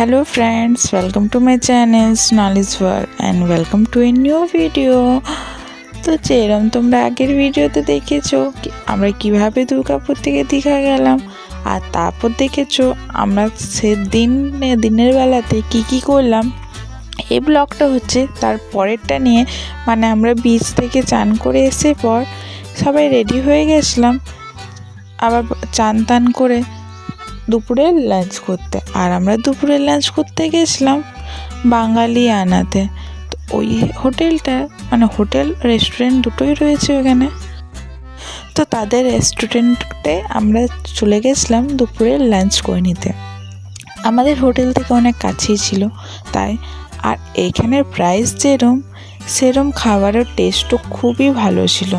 Hello friends, welcome to my channel Knowledge World and welcome to a new video। তো যেরকম তোমরা আগের ভিডিওতে দেখেছো আমরা কিভাবে দুর্গাপুর থেকে দীঘা গেলাম, আর তারপর দেখেছো আমরা দিনের বেলাতে কি করলাম। এই ব্লগটা হচ্ছে তার পরেরটা নিয়ে, মানে আমরা বিচ থেকে চান করে এসে পর সবাই রেডি হয়ে গেছিলাম আবার চান করে দুপুরের লাঞ্চ করতে। আর আমরা দুপুরের লাঞ্চ করতে গেছিলাম বাঙালি আনাতে। তো ওই হোটেলটা মানে হোটেল রেস্টুরেন্ট দুটোই রয়েছে ওখানে। তো তাদের রেস্টুরেন্টে আমরা চলে গেছিলাম দুপুরের লাঞ্চ করে নিতে। আমাদের হোটেল থেকে অনেক কাছেই ছিল তাই। আর এইখানের প্রাইস সেরম খাবারের টেস্টও খুবই ভালো ছিল।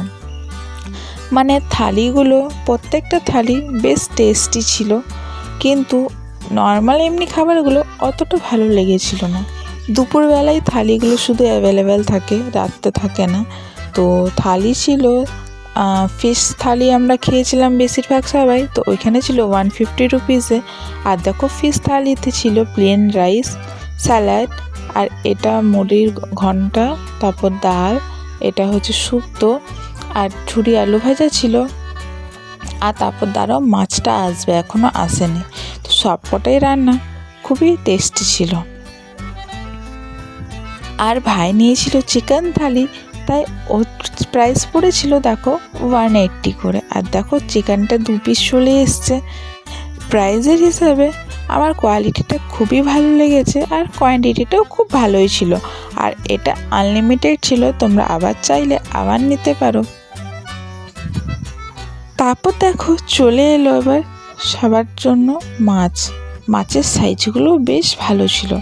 মানে থালিগুলো প্রত্যেকটা থালি বেশ টেস্টি ছিল, কিন্তু নর্মাল এমনি খাবারগুলো অতটা ভালো লেগেছিল না। দুপুরবেলায় থালিগুলো শুধু অ্যাভেলেবেল থাকে, রাত্রে থাকে না। তো থালি ছিল ফিশ থালি আমরা খেয়েছিলাম বেশিরভাগ সবাই। তো ওইখানে ছিল 150 রুপিসে। আর দেখো ফিশ থালিতে ছিল প্লেন রাইস, স্যালাড, আর এটা মুড়ির ঘন্টা, তারপর ডাল, এটা হচ্ছে শুক্তো, আর ঝুরি আলু ভাজা ছিল। আর তারপর দাঁড়াও মাছটা আসবে, এখনও আসেনি। তো সবকটাই রান্না খুবই টেস্টি ছিল। আর ভাই নিয়েছিল চিকেন থালি, তাই ওর প্রাইস পড়েছিল দেখো 180 করে। আর দেখো চিকেনটা 2 পিস চলে এসছে। প্রাইসের হিসাবে আমার কোয়ালিটিটা খুবই ভালো লেগেছে, আর কোয়ান্টিটিটাও খুব ভালোই ছিল। আর এটা আনলিমিটেড ছিল, তোমরা আবার চাইলে আবার নিতে পারো। তারপর দেখো চলে এলো এবার সবার জন্য মাছের সাইজগুলো বেশ ভালো ছিল।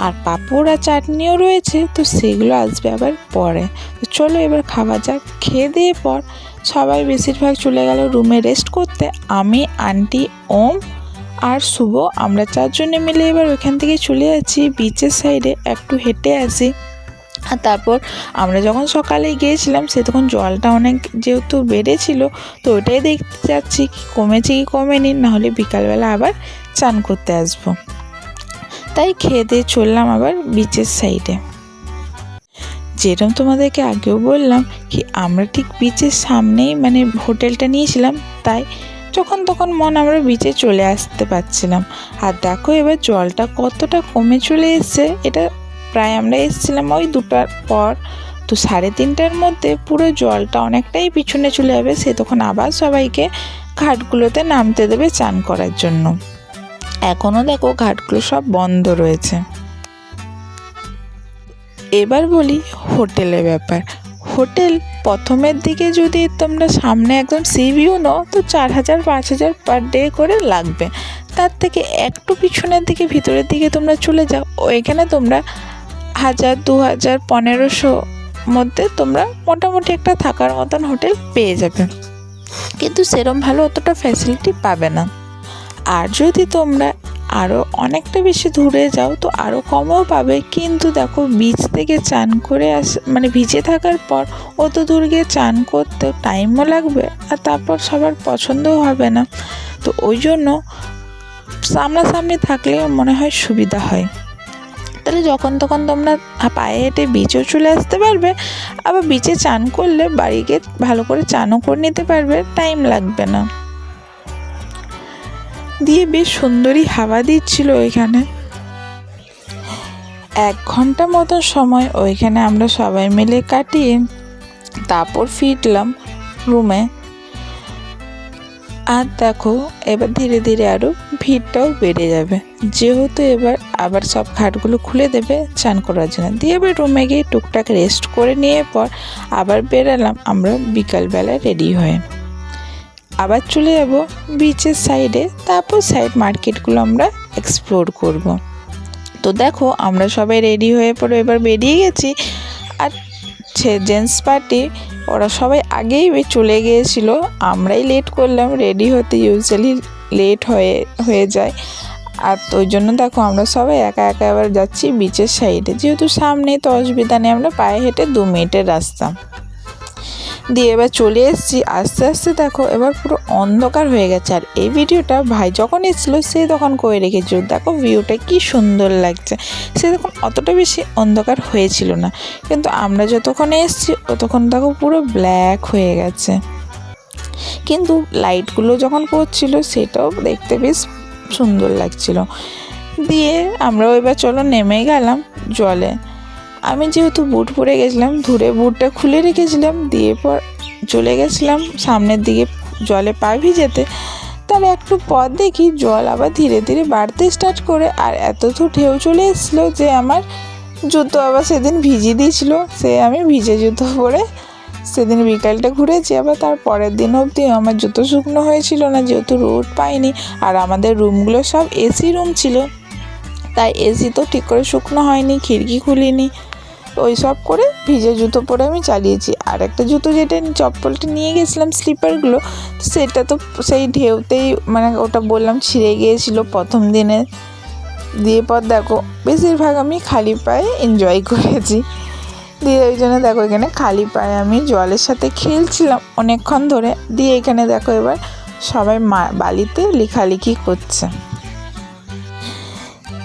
আর পাঁপড় আর চাটনিও রয়েছে, তো সেগুলো আসবে আবার পরে। তো চলো এবার খাওয়া যাক। খেয়ে দিয়ে পর সবাই বেশিরভাগ চলে গেল রুমে রেস্ট করতে। আমি, আন্টি, ওম আর শুভ আমরা 4 জনে মিলে এবার ওইখান থেকে চলে যাচ্ছি বিচের সাইডে একটু হেঁটে আসি। আর তারপর আমরা যখন সকালে গিয়েছিলাম তখন জলটা অনেক যেহেতু বেড়েছিল, তো ওটাই দেখতে যাচ্ছি কি কমেছে কি কমেনি, নাহলে বিকালবেলা আবার চান করতে আসবো। তাই খেয়ে দিয়ে চললাম আবার বিচের সাইডে। যেরকম তোমাদেরকে আগেও বললাম কি আমরা ঠিক বিচের সামনেই মানে হোটেলটা নিয়েছিলাম, তাই যখন তখন আমরা বিচে চলে আসতে পারছিলাম। আর দেখো এবার জলটা কতটা কমে চলে এসছে। এটা প্রায় আমরা এসেছিলাম ওই 2টার পর। তো 3:30টার মধ্যে পুরো জলটা অনেকটাই পিছনে চলে যাবে। সে তখন আবার সবাইকে ঘাটগুলোতে নামতে দেবে চান করার জন্য। এখনও দেখো ঘাটগুলো সব বন্ধ রয়েছে। এবার বলি হোটেলের ব্যাপার। হোটেল প্রথমের দিকে যদি তোমরা সামনে একদম সি ভিউ নাও তো 4000-5000 পার ডে করে লাগবে। তার থেকে একটু পিছনের দিকে ভিতরের দিকে তোমরা চলে যাও, ওইখানে তোমরা 1000-2000-1500 মধ্যে তোমরা মোটামুটি একটা থাকার মতন হোটেল পেয়ে যাবে। কিন্তু সেরম ভালো অতটা ফ্যাসিলিটি পাবে না। আর যদি তোমরা আরও অনেকটা বেশি দূরে যাও তো আরও কমও পাবে। কিন্তু দেখো বিচ থেকে চান করে মানে ভিজে থাকার পর অত দূর গিয়ে চান করতে টাইমও লাগবে, আর তারপর সবার পছন্দও হবে না। তো ওই জন্য সামনাসামনি থাকলে মনে হয় সুবিধা হয়। তাহলে যখন তখন তোমরা পায়ে হেঁটে বিচেও চলে আসতে পারবে, আবার বিচে চান করলে বাড়ি গিয়ে ভালো করে চানও করে নিতে পারবে, টাইম লাগবে না। দিয়ে বেশ সুন্দরই হাওয়া দিচ্ছিল ওইখানে। 1 ঘন্টা মতো সময় ওইখানে আমরা সবাই মিলে কাটিয়ে তারপর ফিরলাম রুমে। আর দেখো এবার ধীরে ধীরে আরও ভিড়টাও বেড়ে যাবে, যেহেতু এবার আবার সব ঘাটগুলো খুলে দেবে চান করার জন্য। দিয়ে এবার রুমে গিয়ে টুকটাক রেস্ট করে নিয়ে পর আবার বেরালাম আমরা বিকালবেলায় রেডি হয়ে। আবার চলে যাব বিচের সাইডে, তারপর সাইড মার্কেটগুলো আমরা এক্সপ্লোর করব। তো দেখো আমরা সবাই রেডি হয়ে পড়ে এবার বেরিয়ে গেছি। আর জেন্টস পার্টি ওরা সবাই আগেই চলে গিয়েছিল, আমরাই লেট করলাম রেডি হতে, ইউজুয়ালি লেট হয়ে যায়। আর তো ওই জন্য দেখো আমরা সবাই একা একা এবার যাচ্ছি বিচের সাইডে, যেহেতু সামনেই তো অসুবিধা নেই, আমরা পায়ে হেঁটে 2 মিনিটের রাস্তা। দিয়ে এবার চলে এসেছি। আস্তে আস্তে দেখো এবার পুরো অন্ধকার হয়ে গেছে। আর এই ভিডিওটা ভাই যখন এসেছিলো সে তখন করে রেখেছিল। দেখো ভিউটা কি সুন্দর লাগছে। সে তখন অতটা বেশি অন্ধকার হয়েছিল না, কিন্তু আমরা যতক্ষণ এসেছি ততক্ষণ দেখো পুরো ব্ল্যাক হয়ে গেছে। কিন্তু লাইটগুলো যখন পড়ছিল সেটাও দেখতে বেশ সুন্দর লাগছিল। দিয়ে আমরাও এবার চলো নেমে গেলাম জলে। আমি যেহেতু বুট পরে গেছিলাম, ধরে বুটটা খুলে রেখেছিলাম, দিয়ে পর চলে গেছিলাম সামনের দিকে জলে পা ভিজাতে। তাহলে একটু পর দেখি জল আবার ধীরে ধীরে বাড়তে স্টার্ট করে, আর এত তো ঢেউ চলে এসেছিলো যে আমার জুতো আবার সেদিন ভিজিয়ে দিয়েছিল। সে আমি ভিজে জুতো পরে সেদিন বিকালটা ঘুরেছি। আবার তার পরের দিন অবধি আমার জুতো শুকনো হয়েছিল না, যেহেতু রোদ পাইনি। আর আমাদের রুমগুলো সব এসি রুম ছিল, তাই এসি তো ঠিক করে শুকনো হয়নি, খিড়কি খুলিনি, ওই সব করে ভিজে জুতো পরে আমি চালিয়েছি। আর একটা জুতো যেটা চপ্পলটা নিয়ে গেছিলাম স্লিপারগুলো, সেটা তো সেই ঢেউতেই মানে ওটা বললাম ছিঁড়ে গিয়েছিলো প্রথম দিনে। দিয়ে পর দেখো বেশিরভাগ আমি খালি পায়ে এনজয় করেছি। দিয়ে ওই জন্য দেখো এখানে খালি পায়ে আমি জলের সাথে খেলছিলাম অনেকক্ষণ ধরে। দিয়ে এখানে দেখো এবার সবাই বালিতে লেখালেখি করছে।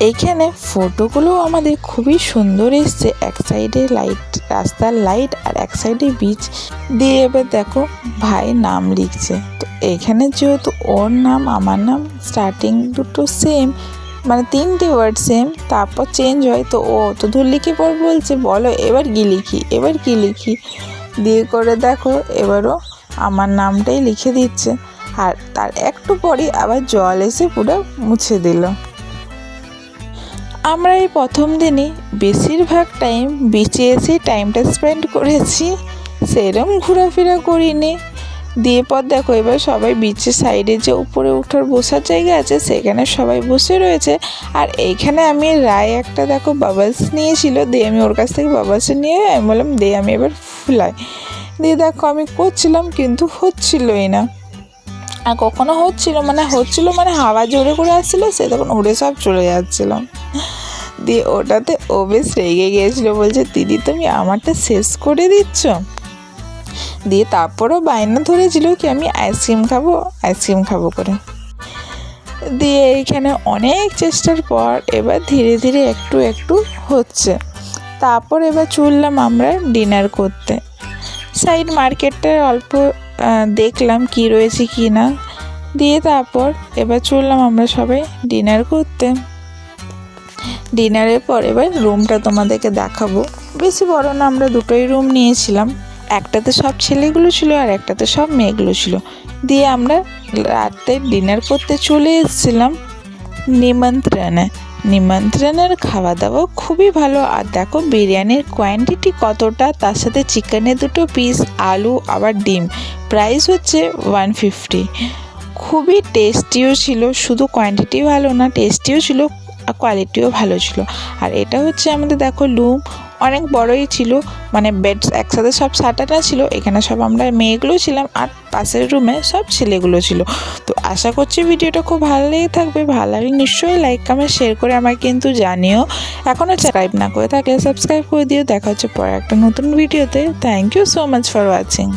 এইখানে ফটোগুলো আমাদের খুবই সুন্দর এসছে। এক সাইডে লাইট, রাস্তার লাইট, আর এক সাইডে বিচ। দিয়ে এবার দেখো ভাই নাম লিখছে। তো এইখানে যেহেতু ওর নাম আমার নাম স্টার্টিং দুটো সেম, মানে 3টে ওয়ার্ড সেম, তারপর চেঞ্জ হয়। তো ও তো ধর লিখে পর বলছে বলো এবার কি লিখি, এবার কি লিখি। দিয়ে করে দেখো এবারও আমার নামটাই লিখে দিচ্ছে। আর তার একটু পরই আবার জল এসে পুরো মুছে দিল। আমরা এই প্রথম দিনই বেশিরভাগ টাইম বিচে এসে টাইমটা স্পেন্ড করেছি, সেরম ঘোরাফেরা করিনি। দিয়ে পর দেখো এবার সবাই বিচের সাইডে যে উপরে ওঠার বসার জায়গা আছে সেখানে সবাই বসে রয়েছে। আর এইখানে আমি রায় একটা দেখো বাবালস নিয়েছিল, দিয়ে আমি ওর কাছ থেকে বাবালস নিয়ে আমি বললাম দিয়ে আমি এবার ফুলাই। দিয়ে দেখো আমি করছিলাম কিন্তু হচ্ছিলই না। আর কখনো হচ্ছিলো মানে হাওয়া জোরে করে আসছিলো, সে তখন উড়ে সব চলে যাচ্ছিলাম। দিয়ে ওটাতে ও বেশ রেগে গিয়েছিলো, বলছে দিদি তুমি আমারটা শেষ করে দিচ্ছ। দিয়ে তারপরও বায়না ধরেছিল কি আমি আইসক্রিম খাবো করে। দিয়ে এইখানে অনেক চেষ্টার পর এবার ধীরে ধীরে একটু একটু হচ্ছে। তারপর এবার চললাম আমরা ডিনার করতে। সাইড মার্কেটটা অল্প দেখলাম কি রয়েছে কি না। দিয়ে তারপর এবার চললাম আমরা সবাই ডিনার করতে। ডিনারের পর এবার রুমটা তোমাদেরকে দেখাবো। বেশি বড় না, আমরা দুটোই রুম নিয়েছিলাম। একটাতে সব ছেলেগুলো ছিল আর একটাতে সব মেয়েগুলো ছিল। দিয়ে আমরা রাতে ডিনার করতে চলে এসেছিলাম নিমন্ত্রণের খাওয়া দাওয়া খুবই ভালো। আর দেখো বিরিয়ানির কোয়ান্টিটি কতটা, তার সাথে চিকেনের 2 পিস, আলু, আবার ডিম। প্রাইস হচ্ছে 150। খুবই টেস্টিও ছিল, শুধু কোয়ান্টিটি ভালো না, টেস্টিও ছিল আর কোয়ালিটিও ভালো ছিল। আর এটা হচ্ছে আমাদের দেখো রুম অনেক বড়ই ছিল, মানে বেড একসাথে সব 7টা ছিল। এখানে সব আমরা মেয়েগুলো ছিলাম আর পাশের রুমে সব ছেলেগুলো ছিল। তো আশা করছি ভিডিওটা খুব ভালো লেগে থাকবে। ভালো লাগলে নিশ্চয়ই লাইক কমেন্ট শেয়ার করে আমাকে কিন্তু জানিও। এখনও সাবস্ক্রাইব না করে থাকলে সাবস্ক্রাইব করে দিও। দেখা হচ্ছে পরে একটা নতুন ভিডিওতে। Thank you so much for watching.